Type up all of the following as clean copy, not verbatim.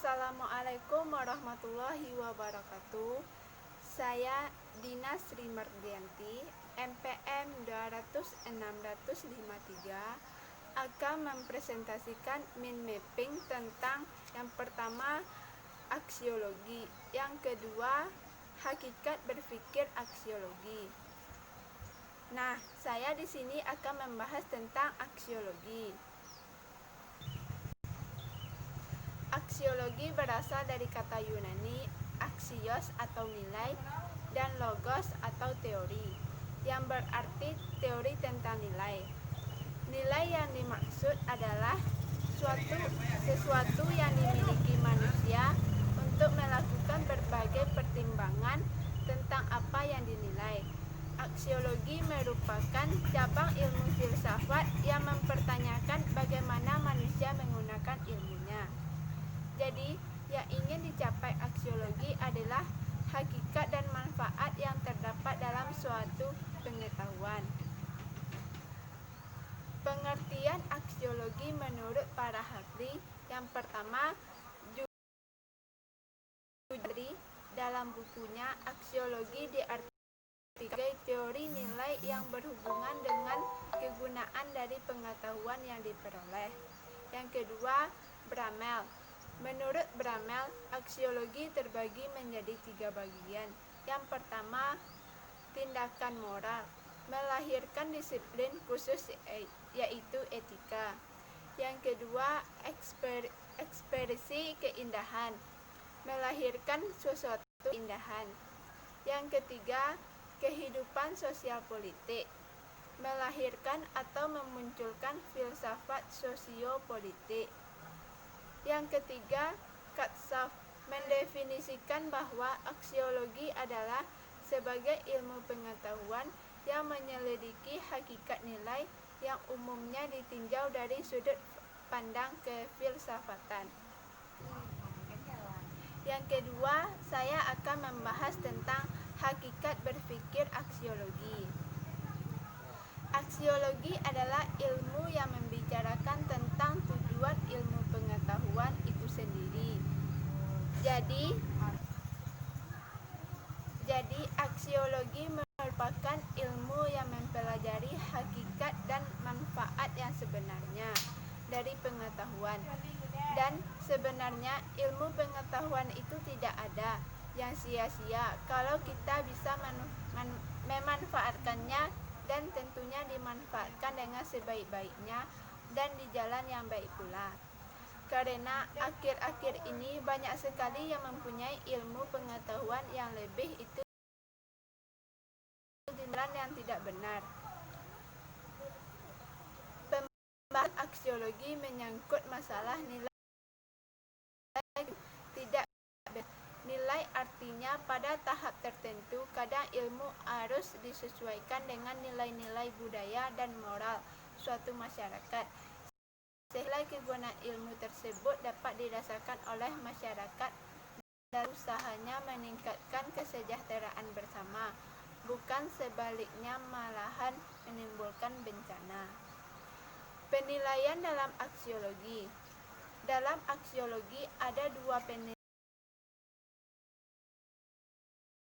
Assalamualaikum warahmatullahi wabarakatuh. Saya Dina Sri Mardianti, MPM 200-653, akan mempresentasikan mind mapping tentang yang pertama aksiologi, yang kedua hakikat berpikir aksiologi. Nah, saya di sini akan membahas tentang aksiologi. Aksiologi berasal dari kata Yunani aksios atau nilai dan logos atau teori, yang berarti teori tentang nilai. Nilai yang dimaksud adalah sesuatu yang dimiliki manusia untuk melakukan berbagai pertimbangan tentang apa yang dinilai. Aksiologi merupakan cabang ilmu filsafat yang mempertanyakan bagaimana manusia menggunakan ilmunya. Jadi, yang ingin dicapai aksiologi adalah hakikat dan manfaat yang terdapat dalam suatu pengetahuan. Pengertian aksiologi menurut para ahli, yang pertama, Judri dalam bukunya Aksiologi diartikan sebagai teori nilai yang berhubungan dengan kegunaan dari pengetahuan yang diperoleh. Yang kedua, Bramel. Menurut Bramel, aksiologi terbagi menjadi 3 bagian. Yang pertama, tindakan moral, melahirkan disiplin khusus yaitu etika. Yang kedua, ekspresi keindahan, melahirkan sesuatu keindahan. Yang ketiga, kehidupan sosial politik, melahirkan atau memunculkan filsafat sosiopolitik. Yang ketiga, Katsav, mendefinisikan bahwa aksiologi adalah sebagai ilmu pengetahuan yang menyelidiki hakikat nilai yang umumnya ditinjau dari sudut pandang kefilsafatan. Yang kedua, saya akan membahas tentang hakikat berpikir aksiologi. Aksiologi adalah ilmu yang membicarakan tentang tujuan ilmu pengetahuan itu sendiri. Jadi aksiologi merupakan ilmu yang mempelajari hakikat dan manfaat yang sebenarnya dari pengetahuan. Dan sebenarnya ilmu pengetahuan itu tidak ada yang sia-sia kalau kita bisa memanfaatkannya, dan tentunya dimanfaatkan dengan sebaik-baiknya dan di jalan yang baik pula. Karena akhir-akhir ini banyak sekali yang mempunyai ilmu pengetahuan yang lebih itu di jalan yang tidak benar. Pembahasan aksiologi menyangkut masalah nilai tidak nilai, artinya pada tahap tertentu kadang ilmu harus disesuaikan dengan nilai-nilai budaya dan moral suatu masyarakat, sehingga kegunaan ilmu tersebut dapat dirasakan oleh masyarakat dan usahanya meningkatkan kesejahteraan bersama, bukan sebaliknya malahan menimbulkan bencana. Penilaian dalam aksiologi. Dalam aksiologi ada 2 penilaian,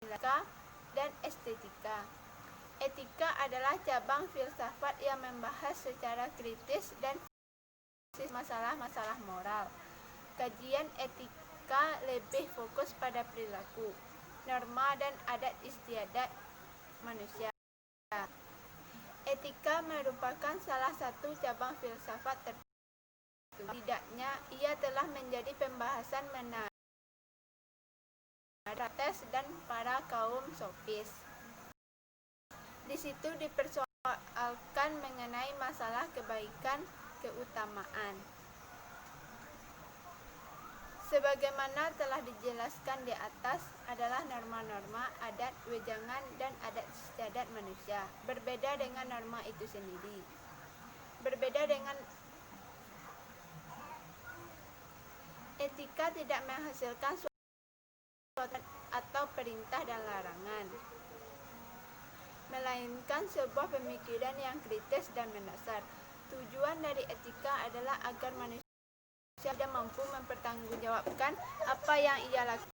etika dan estetika. Etika adalah cabang filsafat yang membahas secara kritis dan masalah-masalah moral. Kajian etika lebih fokus pada perilaku, norma dan adat istiadat manusia. Etika merupakan salah satu cabang filsafat tertentu. Setidaknya ia telah menjadi pembahasan menarik Sokrates dan para kaum sofis. Di situ dipersoalkan mengenai masalah kebaikan keutamaan. Sebagaimana telah dijelaskan di atas adalah norma-norma adat, wejangan, dan adat istiadat manusia. Berbeda dengan norma itu sendiri. Berbeda dengan etika, tidak menghasilkan suatu atau perintah dan larangan, melainkan sebuah pemikiran yang kritis dan mendasar. Tujuan dari etika adalah agar manusia tidak mampu mempertanggungjawabkan apa yang ia lakukan.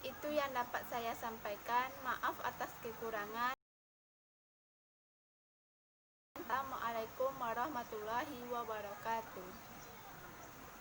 Itu yang dapat saya sampaikan. Maaf atas kekurangan. Assalamualaikum warahmatullahi wabarakatuh.